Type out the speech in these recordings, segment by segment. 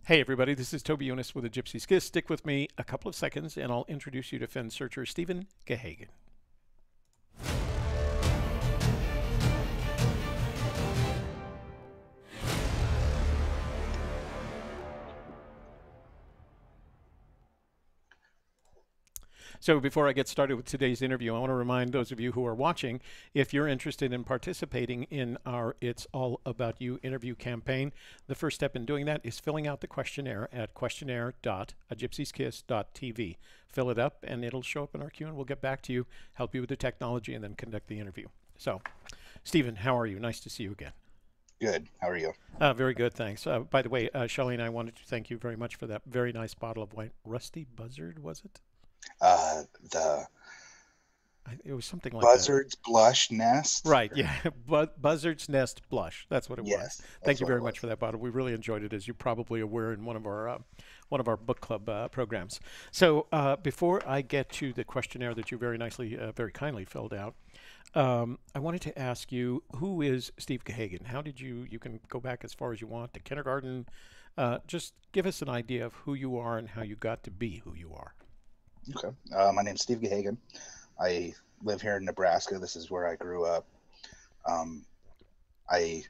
Hey everybody, this is Toby Eunice with the Gypsy Skiss. Stick with me a couple of seconds and I'll introduce you to Fenn searcher Steve Cahagan. So before I get started with today's interview, I want to remind those of you who are watching, if you're interested in participating in our It's All About You interview campaign, the first step in doing that is filling out the questionnaire at questionnaire.agypsyskiss.tv. Fill it up and it'll show up in our queue and we'll get back to you, help you with the technology, and then conduct the interview. So, Stephen, how are you? Nice to see you again. Good. How are you? Very good, thanks. By the way, Shelley and I wanted to thank you very much for that very nice bottle of wine. Rusty Buzzard, was it? The It was something like that. Buzzard's Blush Nest. Right, yeah. Buzzard's Nest Blush. That's what it was. Yes, Thank that's you what very it much was. for that bottle. We really enjoyed it, as you probably aware in one of our book club programs. So before I get to the questionnaire that you very nicely, very kindly filled out, I wanted to ask you, who is Steve Cahagan? How did you? You can go back as far as you want to kindergarten. Just give us an idea of who you are and how you got to be who you are. Okay. My name's Steve Cahagan. I live here in Nebraska. This is where I grew up. Um, I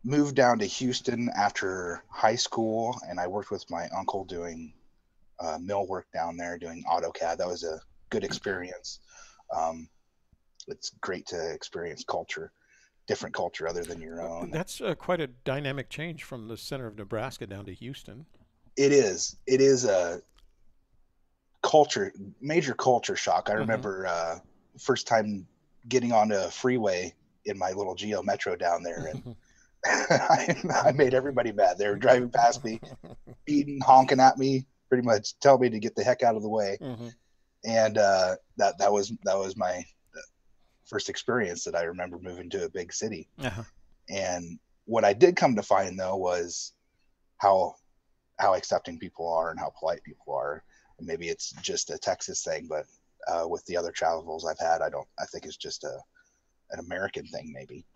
moved down to Houston after high school, and I worked with my uncle doing mill work down there, doing AutoCAD. That was a good experience. Um, it's great to experience culture, different culture other than your own. That's quite a dynamic change from the center of Nebraska down to Houston. It is. It is a culture, major culture shock. I Hmm. remember first time getting onto a freeway in my little Geo Metro down there, and I made everybody mad. They were driving past me, beating, honking at me, pretty much tell me to get the heck out of the way. Hmm. And that was my first experience that I remember moving to a big city. Uh-huh. And what I did come to find though was how how accepting people are and how polite people are. And maybe it's just a Texas thing, but with the other travels I've had, I think it's just an American thing maybe.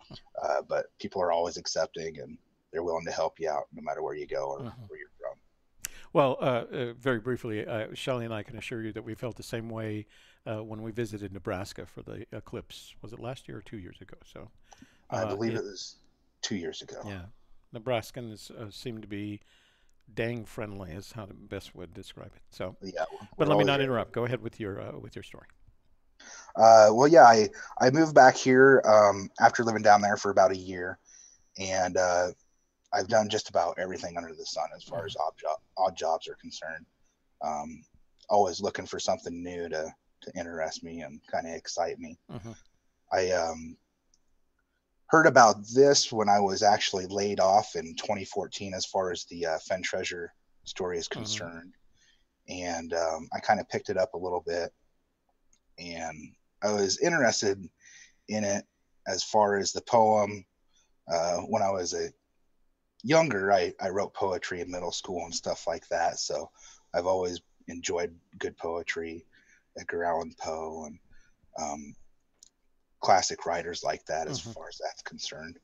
But people are always accepting and they're willing to help you out no matter where you go or Hmm. where you're from. Well, very briefly, Shelley and I can assure you that we felt the same way when we visited Nebraska for the eclipse. Was it last year or 2 years ago? So, I believe it it was 2 years ago. yeah, Nebraskans seem to be dang friendly, is how the best would describe it. So, Yeah, but we're let me always not ready. interrupt. Go ahead with your story. Well, yeah, I moved back here after living down there for about a year, and I've done just about everything under the sun as far Hmm. as odd jobs are concerned. Um, Always looking for something new to interest me and kind of excite me. Hmm. I heard about this when I was actually laid off in 2014, as far as the Fenn Treasure story is Hmm. concerned, and I kind of picked it up a little bit, and I was interested in it as far as the poem. When I was younger, I wrote poetry in middle school and stuff like that. So I've always enjoyed good poetry, Edgar Allan Poe, and um, classic writers like that as Hmm. far as that's concerned.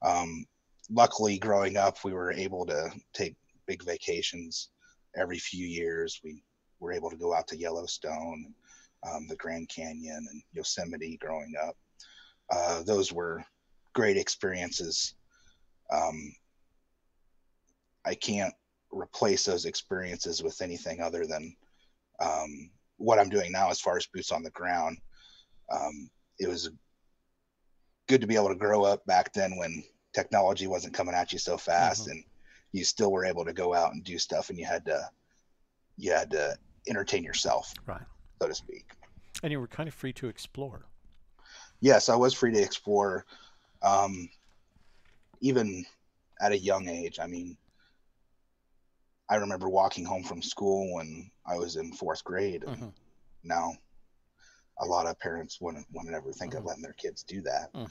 Um, Luckily, growing up, we were able to take big vacations every few years. We were able to go out to Yellowstone, the Grand Canyon, and Yosemite growing up. Those were great experiences. Um, I can't replace those experiences with anything other than what I'm doing now as far as boots on the ground. It was good to be able to grow up back then when technology wasn't coming at you so fast Hmm. and you still were able to go out and do stuff, and you had to entertain yourself, Right. so to speak. And you were kind of free to explore. Yes, I was free to explore, um, even at a young age. I mean, I remember walking home from school when I was in fourth grade, and Hmm. now a lot of parents wouldn't ever think of Hmm. letting their kids do that. Hmm.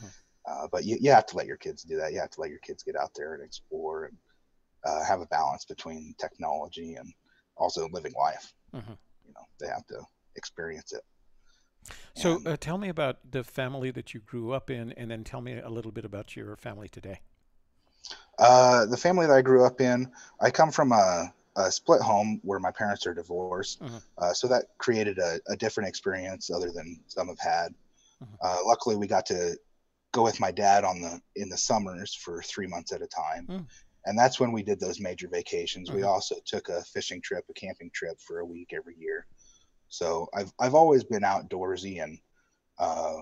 But you have to let your kids do that. You have to let your kids get out there and explore and have a balance between technology and also living life. Hmm. They have to experience it. So, And tell me about the family that you grew up in, and then tell me a little bit about your family today. The family that I grew up in, I come from a split home where my parents are divorced. Hmm. So that created a different experience other than some have had. Hmm. Luckily, we got to go with my dad in the summers for 3 months at a time. Hmm. And that's when we did those major vacations. We Hmm. also took a fishing trip, a camping trip for a week every year. So I've always been outdoorsy and uh,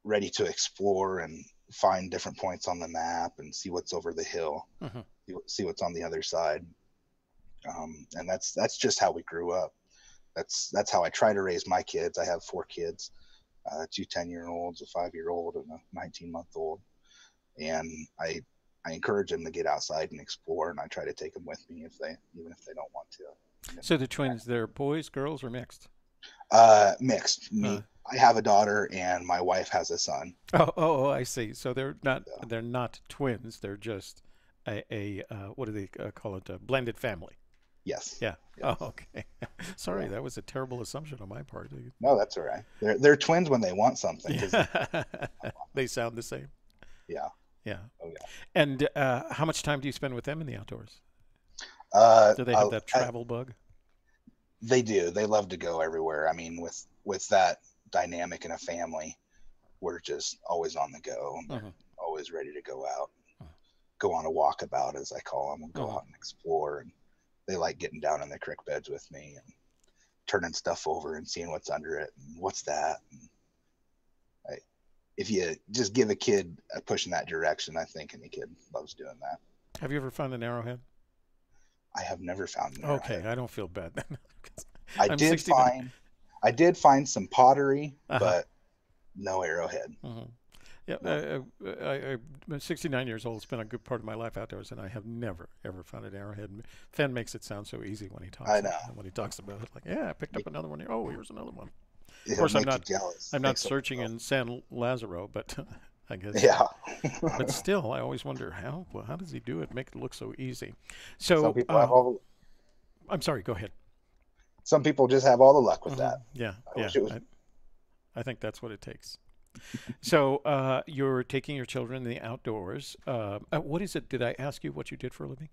ready to explore and find different points on the map and see what's over the hill, Hmm. see what's on the other side. And that's just how we grew up. That's how I try to raise my kids. I have 4 kids, two 10-year-olds, a 5-year old, and a 19-month-old. And I encourage them to get outside and explore, and I try to take them with me even if they don't want to. So the twins, they're boys, girls, or mixed? Mixed. Uh, I have a daughter, and my wife has a son. I see. So So, they're not twins. They're just a what do they call it? A blended family. yes, Yeah. Oh, yes, okay. Sorry, yeah. that was a terrible assumption on my part. No, that's all right. They're twins when they want something because Yeah. They sound the same. yeah, Yeah. oh yeah. And how much time do you spend with them in the outdoors? Uh, Do they have uh, that uh, travel bug? they do. They love to go everywhere. I mean, with that dynamic in a family, we're just always on the go. And they're Hmm. always ready to go out, go on a walkabout, as I call them, and go Hmm. out and explore. And they like getting down in the creek beds with me and turning stuff over and seeing what's under it and what's that. And I, if you just give a kid a push in that direction, I think any kid loves doing that. Have you ever found an arrowhead? I have never found an Okay, arrowhead. I don't feel bad then. 'Cause I I'm did 69. find I did find some pottery, Uh-huh. but no arrowhead. Hmm. Yeah, No. I'm 69 years old. Spent a good part of my life outdoors, and I have never ever found an arrowhead. Fenn makes it sound so easy I know. when he talks about it. Like, yeah, I picked up another one here. Oh, here's another one. Of It'll course, make you jealous. I'm not Make someone searching in jealous. San Lazaro, but I guess. Yeah. But still, I always wonder how does he do it? Make it look so easy. some So people have all I'm sorry. Go ahead. some people just have all the luck with Hmm. that. Yeah, I yeah. wish it was I think that's what it takes. So you're taking your children in the outdoors. What is it? Did I ask you what you did for a living?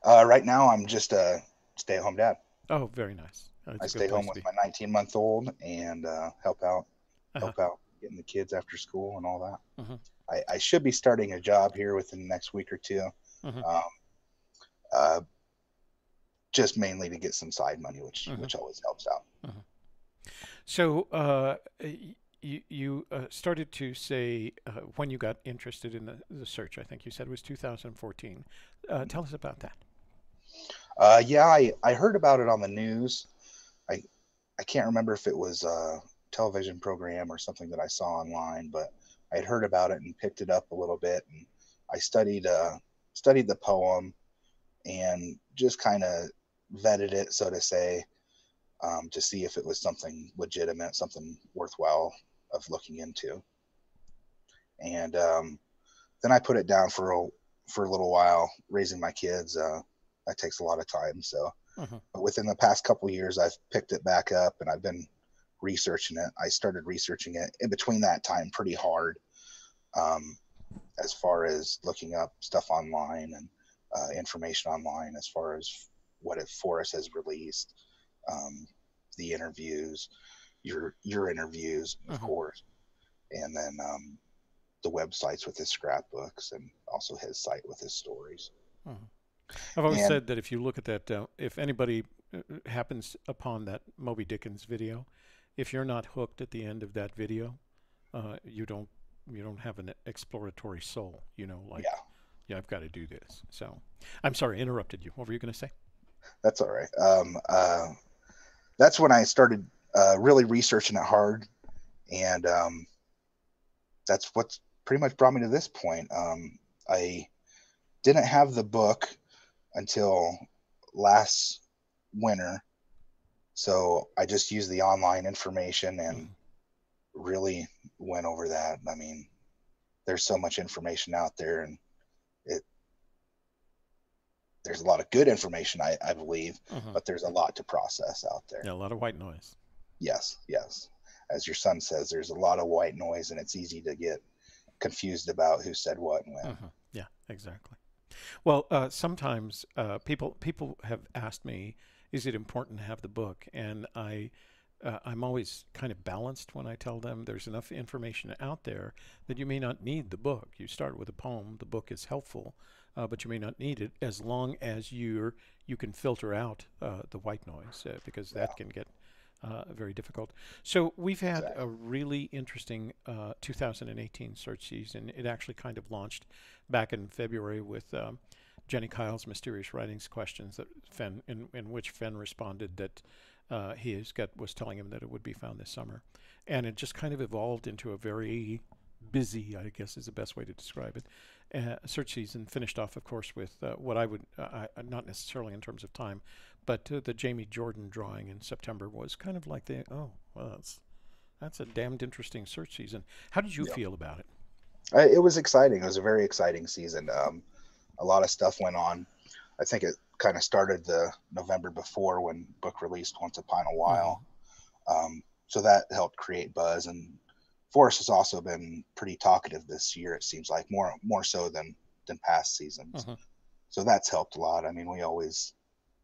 right now I'm just a stay-at-home dad. Oh, very nice. I It's a good stay place home to with be. my 19-month-old and Uh-huh. help out getting the kids after school and all that. Uh-huh. I should be starting a job here within the next week or two. Uh-huh. Um, uh, just mainly to get some side money, Uh-huh. which always helps out. Uh-huh. So you started to say when you got interested in the search. I think you said it was 2014. Tell us about that. Yeah, I heard about it on the news. I I can't remember if it was a television program or something that I saw online, but I had heard about it and picked it up a little bit, and I studied the poem and just kind of vetted it, so to say, to see if it was something legitimate, something worthwhile of looking into. And then I put it down for a little while. Raising my kids that takes a lot of time. So, Uh-huh. but within the past couple of years, I've picked it back up and I've been researching it. I started researching it in between that time pretty hard, um, as far as looking up stuff online and information online as far as what if Forrest has released, um, the interviews, your interviews, of Uh-huh. course, and then the websites with his scrapbooks and also his site with his stories. Uh-huh. I've always And said that if you look at that, if anybody happens upon that Moby Dickens video, if you're not hooked at the end of that video, you don't have an exploratory soul. You know, like, yeah, yeah, I've got to do this. So, I'm sorry, I interrupted you. What were you going to say? that's all right. That's when I started really researching it hard, and that's what's pretty much brought me to this point. I didn't have the book until last winter, so I just used the online information and Mhm. really went over that. I mean, there's so much information out there, and it there's a lot of good information, I believe, Mhm. but there's a lot to process out there. Yeah, a lot of white noise. Yes, yes. As your son says, there's a lot of white noise, and it's easy to get confused about who said what and when. Yeah, exactly. Well, sometimes people have asked me, "Is it important to have the book?" And I'm always kind of balanced when I tell them there's enough information out there that you may not need the book. You start with a poem. The book is helpful, but you may not need it as long as you can filter out the white noise because Yeah, that can get very difficult. So we've had a exactly. really interesting 2018 search season. It actually kind of launched back in February with Jenny Kyle's mysterious writings questions that Fenn, in which Fenn responded that was telling him that it would be found this summer, and it just kind of evolved into a very busy, I guess, is the best way to describe it. Search season finished off, of course, with what I would not necessarily in terms of time, but the Jamie Jordan drawing in September was kind of like well, that's a damned interesting search season. How did you Yeah, feel about it? it was exciting. It was a very exciting season. A lot of stuff went on. I think it kind of started the November before when book released Once Upon a While. Hmm. So that helped create buzz. And Forrest has also been pretty talkative this year. It seems like more so than past seasons. Hmm. So that's helped a lot. I mean,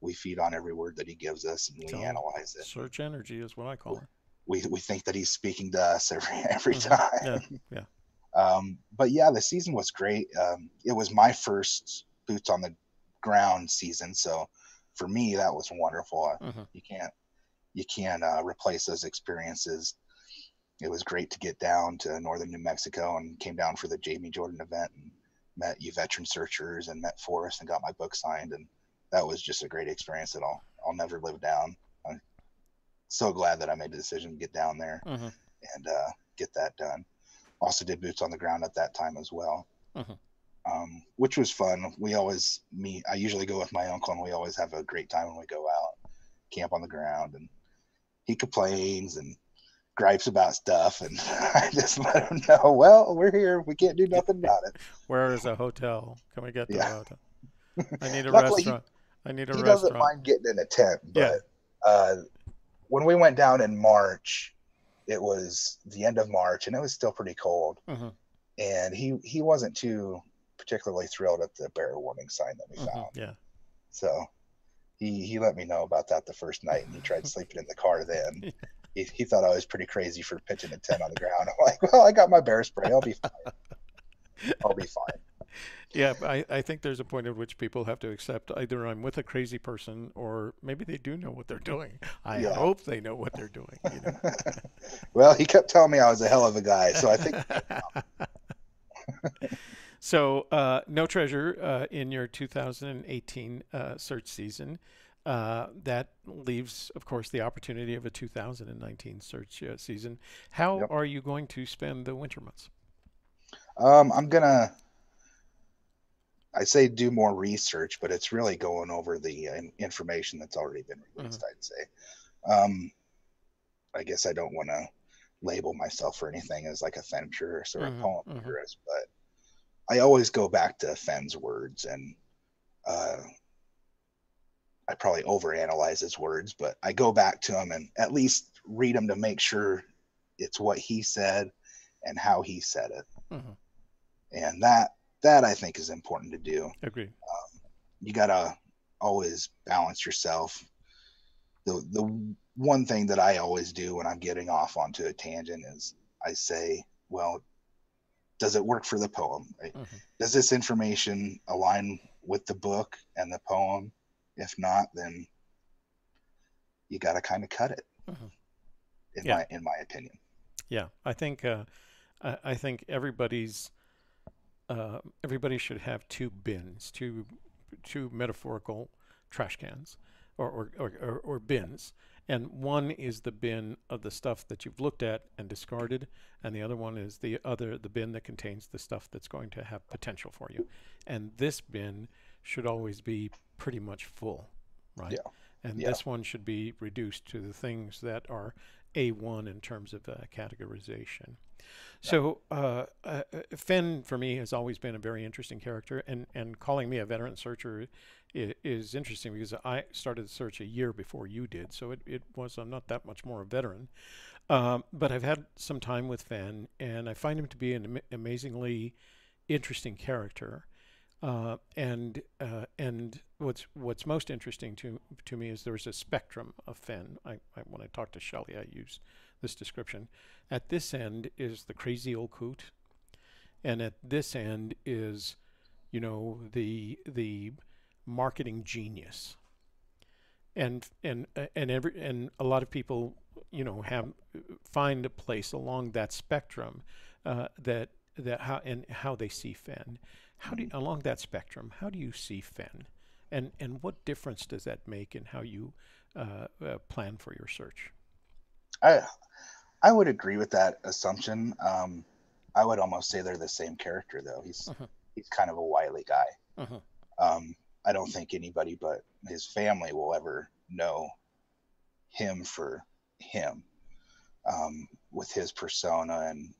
we feed on every word that he gives us and we So analyze it. search energy is what I call it. We think that he's speaking to us every Hmm. time. Yeah, yeah. But yeah, the season was great. It was my first boots on the ground season, so for me that was wonderful. Hmm. You can't replace those experiences. It was great to get down to northern New Mexico and came down for the Jamie Jordan event and met you veteran searchers and met Forrest and got my book signed, and that was just a great experience that I'll never live down. I'm so glad that I made the decision to get down there Hmm. and get that done. Also did boots on the ground at that time as well, Hmm. which was fun. I usually go with my uncle, and we always have a great time when we go out, camp on the ground, and he complains and gripes about stuff, and I just let him know, well, we're here. We can't do nothing about it. Where is a hotel? Can we get to a Yeah. hotel? I need a Luckily, restaurant. I need a he doesn't restaurant. mind getting in a tent, Yeah. but uh, when we went down in March, it was the end of March, and it was still pretty cold. Hmm. And he wasn't too particularly thrilled at the bear warning sign that we Hmm. found. Yeah. So he let me know about that the first night, and he tried sleeping in the car then. He thought I was pretty crazy for pitching a tent on the ground. I'm like, well, I got my bear spray. I'll be fine. I'll be fine. Yeah, but I think there's a point at which people have to accept either I'm with a crazy person or maybe they do know what they're doing. I Yeah. hope they know what they're doing, Well, he kept telling me I was a hell of a guy, so I think. So, no treasure in your 2018 search season. That leaves, of course, the opportunity of a 2019 search season. How Yep. are you going to spend the winter months? I'm gonna. I say do more research, but it's really going over the information that's already been Hmm. released. I'd say. Um, I guess I don't want to label myself for anything as like a Fenn purist or a Hmm. poem Hmm. purist, but I always go back to Fenn's words, and uh, I probably overanalyze his words, but I go back to him and at least read them to make sure it's what he said and how he said it, Hmm. and that I think is important to do. Agreed. You gotta always balance yourself. The one thing that I always do when I'm getting off onto a tangent is I say, well, does it work for the poem? Right? Hmm. Does this information align with the book and the poem? If not, then you got to kind of cut it, Hmm. in Yeah, my opinion. yeah. I think everybody should have two bins, two metaphorical trash cans, or bins, and one is the bin of the stuff that you've looked at and discarded, and the other one is the bin that contains the stuff that's going to have potential for you, and this bin should always be pretty much full, right? Yeah, And yeah, this one should be reduced to the things that are A1 in terms of categorization. yeah, So Fenn for me has always been a very interesting character, and calling me a veteran searcher is interesting because I started the search a year before you did, so it was I'm not that much more a veteran. But I've had some time with Fenn, and I find him to be an amazingly interesting character. And what's most interesting to me is there's a spectrum of Fenn. When I talk to Shelley, I use this description. At this end is the crazy old coot, and at this end is, the marketing genius. And a lot of people, have find a place along that spectrum, that how they see Fenn. Along that spectrum, how do you see Fenn, and what difference does that make in how you plan for your search? I I would agree with that assumption. I would almost say they're the same character though. Uh-huh, He's kind of a wily guy. uh-huh, I don't think anybody but his family will ever know him for him, with his persona and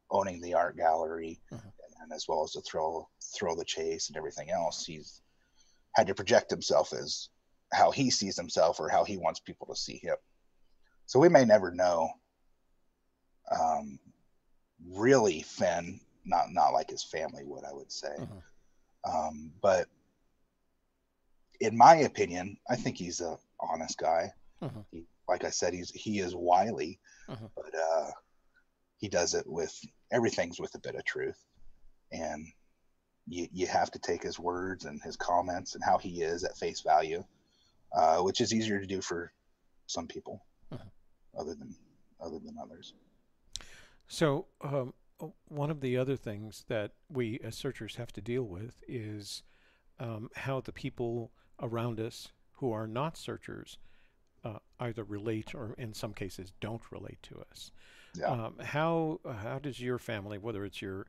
owning the art gallery, uh-huh. and as well as the throw the chase and everything else. He's had to project himself as how he sees himself or how he wants people to see him. So we may never know, um, really Fenn, not like his family would, I would say. Uh-huh. But in my opinion, I think he's a honest guy. Uh-huh. Like I said, he is wily, Uh-huh. but he does it with everything's with a bit of truth, and you have to take his words and his comments and how he is at face value, which is easier to do for some people, Uh-huh. other than others. So, one of the other things that we as searchers have to deal with is how the people around us who are not searchers either relate or, in some cases, don't relate to us. Yeah. How does your family, whether it's your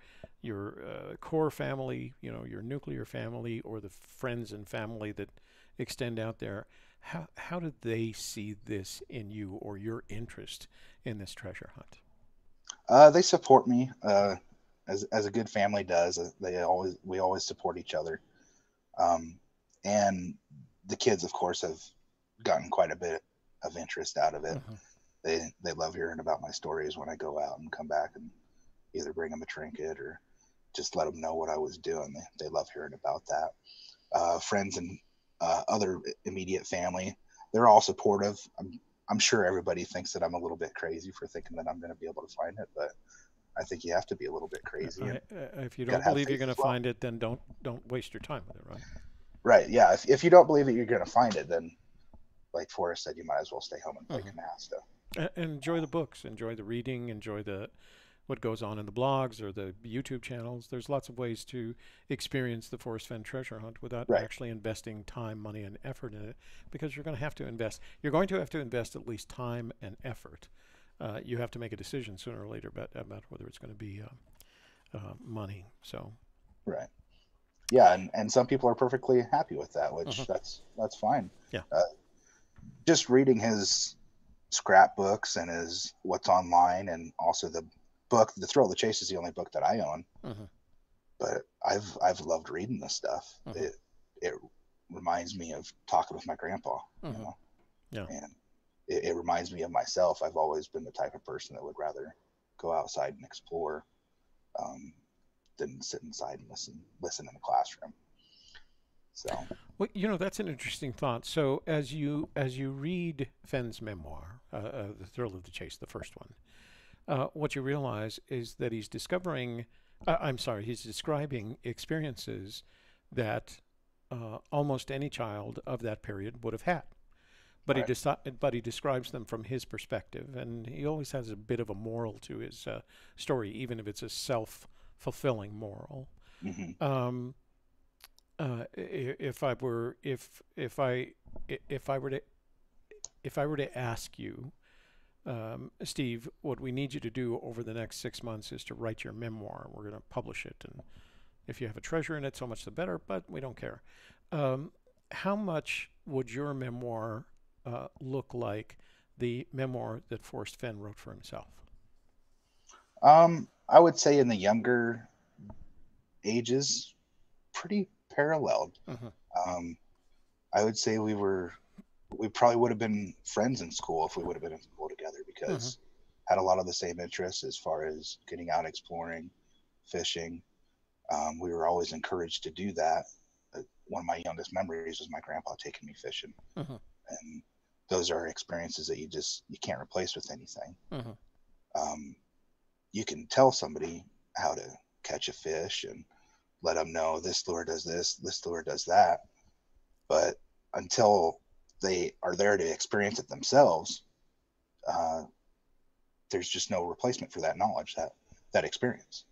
core family, your nuclear family, or the friends and family that extend out there, how do they see this in you or your interest in this treasure hunt? They support me, as a good family does. We always support each other, um, and the kids, of course, have gotten quite a bit of interest out of it. Uh-huh. They love hearing about my stories when I go out and come back and either bring them a trinket or just let them know what I was doing. They love hearing about that. Friends and other immediate family, they're all supportive. I'm sure everybody thinks that I'm a little bit crazy for thinking that I'm going to be able to find it, but I think you have to be a little bit crazy and If you got don't to have believe you're faith going to as well. find it, then don't waste your time with it, right? Right? Yeah. If you don't believe that you're going to find it, then like Forrest said, you might as well stay home and play Uh-huh. canasta. And enjoy the books, enjoy the reading, enjoy the what goes on in the blogs or the YouTube channels. There's lots of ways to experience the Forrest Fenn treasure hunt without Right. actually investing time, money, and effort in it, because you're going to have to invest. You're going to have to invest at least time and effort. You have to make a decision sooner or later about whether it's going to be money. So, Right. Yeah, and some people are perfectly happy with that, uh-huh. which that's fine. Yeah. Uh, just reading his scrapbooks and his what's online, and also the book, The Thrill of the Chase, is the only book that I own. Uh-huh. But I've loved reading this stuff. Uh-huh. It reminds me of talking with my grandpa, Uh-huh. Yeah. and it reminds me of myself. I've always been the type of person that would rather go outside and explore, um, than sit inside and listen in the classroom. So Well, that's an interesting thought. So as you read Fenn's memoir, The Thrill of the Chase, the first one, what you realize is that he's discovering, I'm sorry, he's describing experiences that almost any child of that period would have had. right. But he describes them from his perspective, and he always has a bit of a moral to his story, even if it's a self-fulfilling moral. Hmm. Um, if I were if I were to ask you, Steve, what we need you to do over the next 6 months is to write your memoir. We're going to publish it, and if you have a treasure in it, so much the better. But we don't care. Um, how much would your memoir look like the memoir that Forrest Fenn wrote for himself? I would say in the younger ages, pretty paralleled. Uh-huh. Um, I would say we were we probably would have been friends in school if we would have been in school together, Mm-hmm. because had a lot of the same interests as far as getting out exploring, fishing. We were always encouraged to do that. One of my youngest memories was my grandpa taking me fishing, Mm-hmm. and those are experiences that you can't replace with anything. Mm-hmm. Um, you can tell somebody how to catch a fish and let them know this lure does this lure does that, but until they are there to experience it themselves, uh, there's just no replacement for that knowledge, that experience.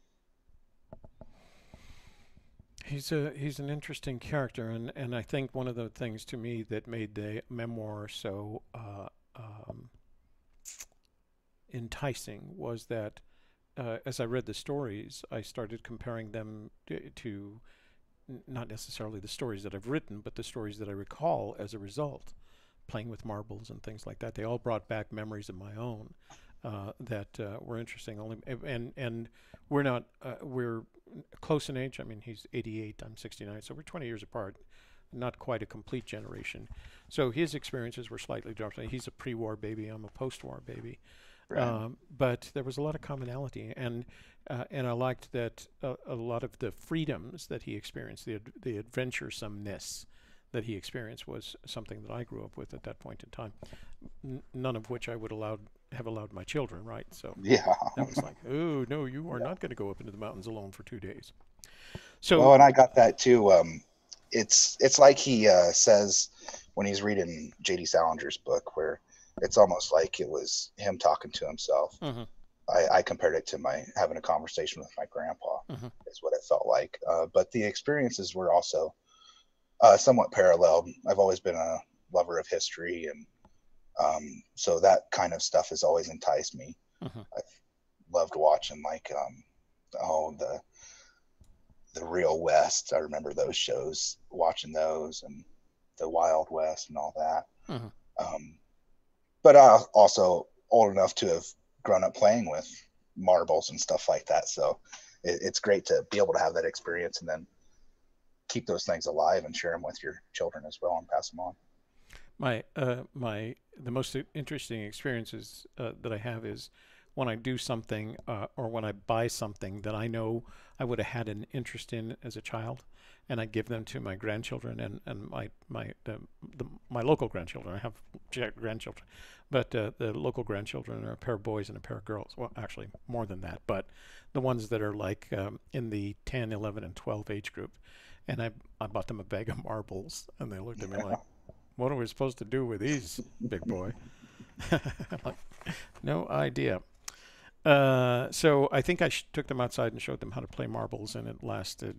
He's an interesting character, and I think one of the things to me that made the memoir so enticing was that as I read the stories, I started comparing them to not necessarily the stories that I've written, but the stories that I recall as a result, playing with marbles and things like that. They all brought back memories of my own that were interesting. Only and we're not we're close in age. I mean, he's 88, I'm 69, so we're 20 years apart. Not quite a complete generation. So his experiences were slightly different. He's a pre-war baby. I'm a post-war baby. Right. But there was a lot of commonality, and I liked that a lot of the freedoms that he experienced, the adventuresomeness that he experienced, was something that I grew up with at that point in time. None of which I would have allowed my children, right? So Yeah. that was like, oh no, you are not going to go up into the mountains alone for 2 days. Well, So, and I got that too. It's like he says when he's reading J.D. Salinger's book, where it's almost like it was him talking to himself. mm-hmm, I compared it to my having a conversation with my grandpa, mm-hmm, is what it felt like. But the experiences were also somewhat paralleled. I've always been a lover of history, and so that kind of stuff has always enticed me. mm-hmm. I've loved watching like oh the Real West. I remember those shows, watching those, and the Wild West and all that. Mm-hmm. Um, but I also old enough to have grown up playing with marbles and stuff like that. So it's great to be able to have that experience and then keep those things alive and share them with your children as well and pass them on. The most interesting experiences that I have is when I do something or when I buy something that I know I would have had an interest in as a child, and I give them to my grandchildren and my local grandchildren. I have grandchildren, but the local grandchildren are a pair of boys and a pair of girls. Well, actually more than that, but the ones that are like in the 10, 11, and 12 age group. And I bought them a bag of marbles, and they looked at me like, what are we supposed to do with these, big boy? Like, no idea. So I think I took them outside and showed them how to play marbles, and it lasted,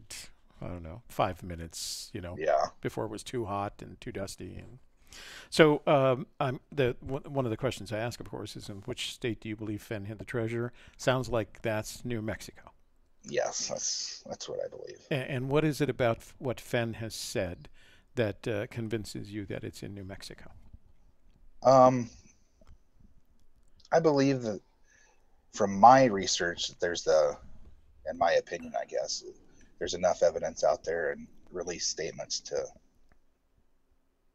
I don't know, 5 minutes, Yeah. before it was too hot and too dusty. And so one of the questions I ask, of course, is in which state do you believe Fenn hid the treasure? Sounds like that's New Mexico. Yes, that's what I believe. And what is it about what Fenn has said that convinces you that it's in New Mexico? Um, I believe that from my research, in my opinion, I guess, there's enough evidence out there and release statements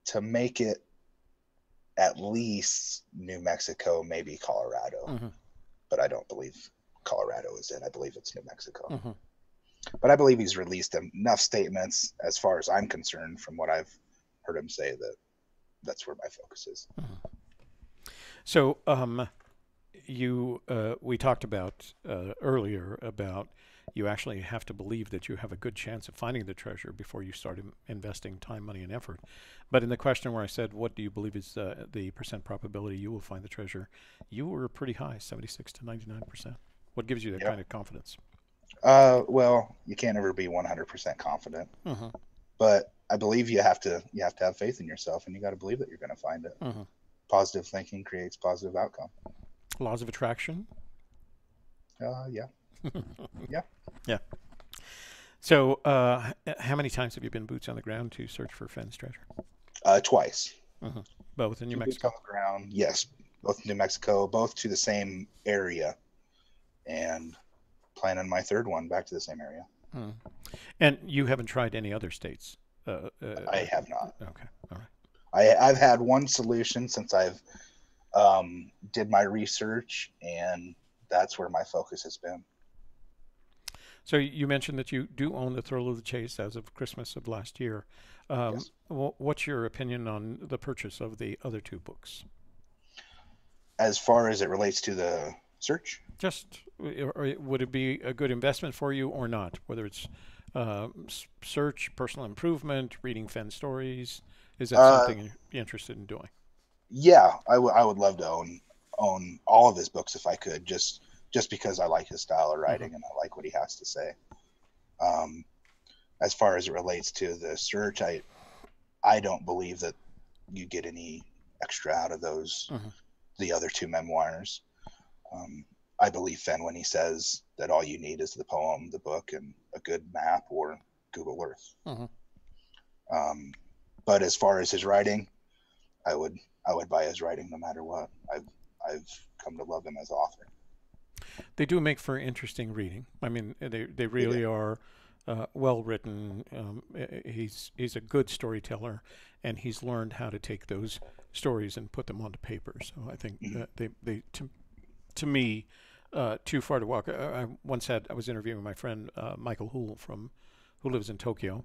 to make it at least New Mexico, maybe Colorado. Mm-hmm. But I don't believe Colorado is in. I believe it's New Mexico. Mm-hmm. But I believe he's released enough statements, as far as I'm concerned, from what I've heard him say, that that's where my focus is. Mm-hmm. So we talked about earlier about you actually have to believe that you have a good chance of finding the treasure before you start investing time, money, and effort. But in the question where I said, what do you believe is the percent probability you will find the treasure, you were pretty high, 76 to 99%. What gives you that Yep. kind of confidence? Well, you can't ever be 100% confident, Mm-hmm. but I believe you have to have faith in yourself, and you got to believe that you're going to find it. Mm-hmm. Positive thinking creates positive outcome. Laws of attraction. Yeah, yeah. Yeah. So, how many times have you been boots on the ground to search for Fenn's treasure? Twice. Mm-hmm. Both in New Two boots Mexico. on the ground. Yes, both in New Mexico, both to the same area, and planning my third one back to the same area. Mm. And you haven't tried any other states? I have not. Okay, all right. I've had one solution since I've did my research, and that's where my focus has been. So you mentioned that you do own The Thrill of the Chase as of Christmas of last year. Yes. What's your opinion on the purchase of the other two books? As far as it relates to the search, Just, or would it be a good investment for you or not? Whether it's search, personal improvement, reading Fenn stories, is that uh, something you're interested in doing? yeah, I would love to own all of his books if I could, just because I like his style of Hmm. writing and I like what he has to say. Um, as far as it relates to the search, I don't believe that you get any extra out of those Hmm. the other two memoirs. Um, I believe Fenn when he says that all you need is the poem, the book, and a good map or Google Earth. Hmm. Um, but as far as his writing, I would I would buy his writing no matter what. I've come to love him as author. They do make for interesting reading. I mean, they They do. really are well written. He's a good storyteller, and he's learned how to take those stories and put them onto paper. So I think Mm-hmm. they to me, Too Far to Walk. I was interviewing my friend Michael Hool who lives in Tokyo,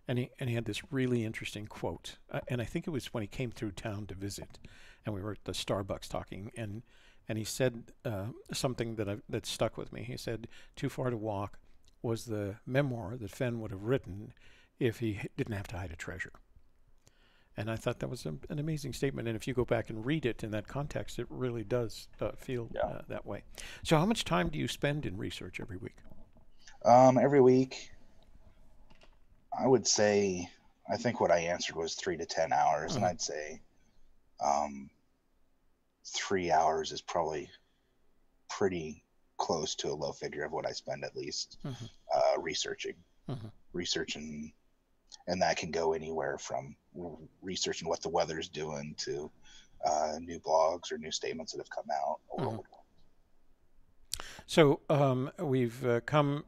and he had this really interesting quote. And I think it was when he came through town to visit, and we were at the Starbucks talking, and he said something that stuck with me. He said, "Too Far to Walk" was the memoir that Fenn would have written if he didn't have to hide a treasure. And I thought that was an amazing statement. And if you go back and read it in that context, it really does feel Yeah. that way. So, how much time do you spend in research every week? Every week, I would say, I think what I answered was 3 to 10 hours, and Mm-hmm. I'd say um, 3 hours is probably pretty close to a low figure of what I spend at least Mm-hmm. researching, Mm-hmm. researching, and that can go anywhere from researching what the weather's doing to new blogs or new statements that have come out or Mm-hmm. old So, we've come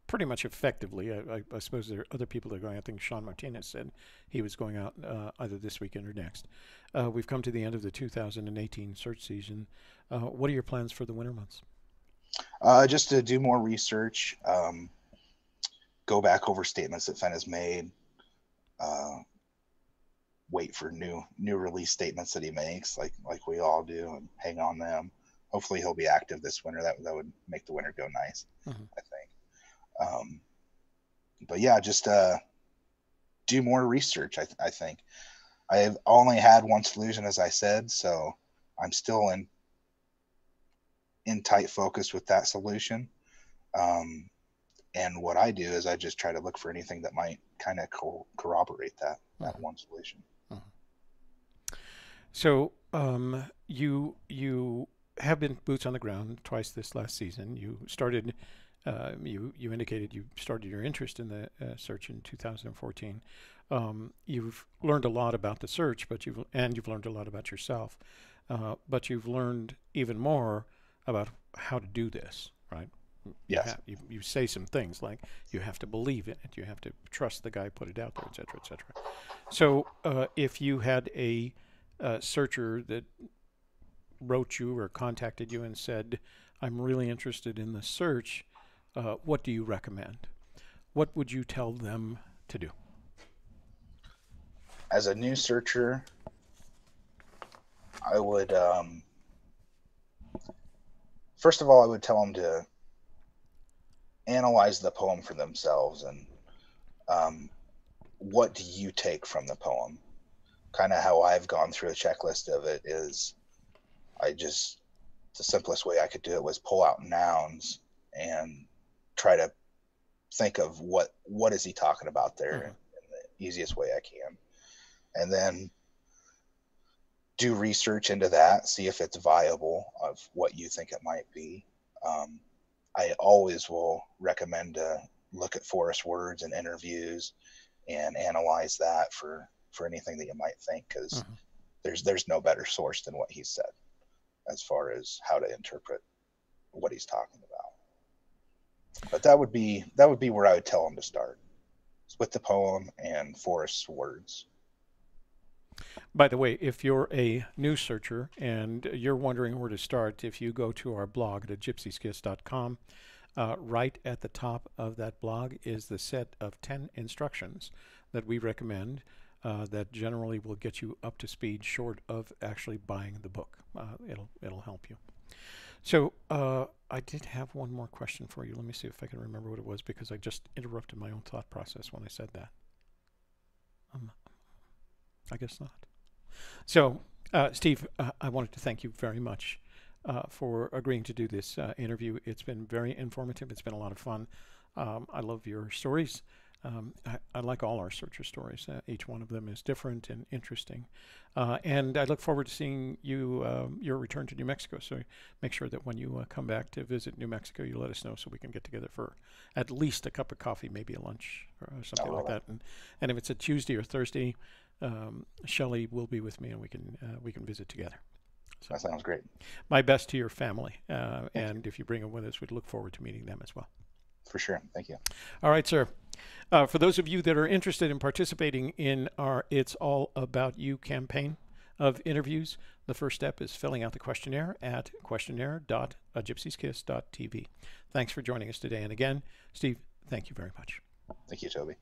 pretty much effectively. I suppose there are other people that are going. I think Sean Martinez said he was going out either this weekend or next. We've come to the end of the 2018 search season. What are your plans for the winter months? just to do more research, go back over statements that Fenn has made, uh, wait for new release statements that he makes, like we all do, and hang on them. Hopefully, he'll be active this winter. That would make the winter go nice, Mm-hmm. I think. But yeah, just do more research. I think I've only had one solution, as I said, so I'm still in tight focus with that solution. Um, and what I do is I just try to look for anything that might kind of corroborate that Mm-hmm. one solution. Mm-hmm. So, you have been boots on the ground twice this last season. You started. You indicated you started your interest in the search in 2014. You've learned a lot about the search, you've learned a lot about yourself. But you've learned even more about how to do this, right? Yes. You say some things like you have to believe in it, you have to trust the guy who put it out there, etc., etc. So, if you had a searcher that wrote you or contacted you and said, "I'm really interested in the search. What do you recommend?" What would you tell them to do? As a new searcher, I would first of all I would tell them to analyze the poem for themselves and um, what do you take from the poem. Kind of how I've gone through a checklist of it is I just the simplest way I could do it was pull out nouns and try to think of what is he talking about there Mm-hmm. in the easiest way I can, and then do research into that, see if it's viable of what you think it might be. Um, I always will recommend to look at Forrest words and interviews and analyze that for anything that you might think, because Mm-hmm. there's no better source than what he said as far as how to interpret what he's talking about. But that would be where I would tell him to start, with the poem and Forrest's words. By the way, if you're a news searcher and you're wondering where to start, if you go to our blog at gypsyskiss.com, right at the top of that blog is the set of 10 instructions that we recommend that generally will get you up to speed short of actually buying the book. It'll help you. So I did have one more question for you. Let me see if I can remember what it was because I just interrupted my own thought process when I said that. I guess not. So, Steve, I wanted to thank you very much for agreeing to do this interview. It's been very informative. It's been a lot of fun. I love your stories. I like all our searcher stories. Each one of them is different and interesting. And I look forward to seeing you, your return to New Mexico. So make sure that when you come back to visit New Mexico, you let us know so we can get together for at least a cup of coffee, maybe a lunch or something like that. And if it's a Tuesday or Thursday, Shelley will be with me and we can visit together. So that sounds great. My best to your family. And if you bring them with us, we'd look forward to meeting them as well. For sure. Thank you. All right, sir. For those of you that are interested in participating in our It's All About You campaign of interviews, the first step is filling out the questionnaire at questionnaire.agypsyskiss.tv. Thanks for joining us today. And again, Steve, thank you very much. Thank you, Toby.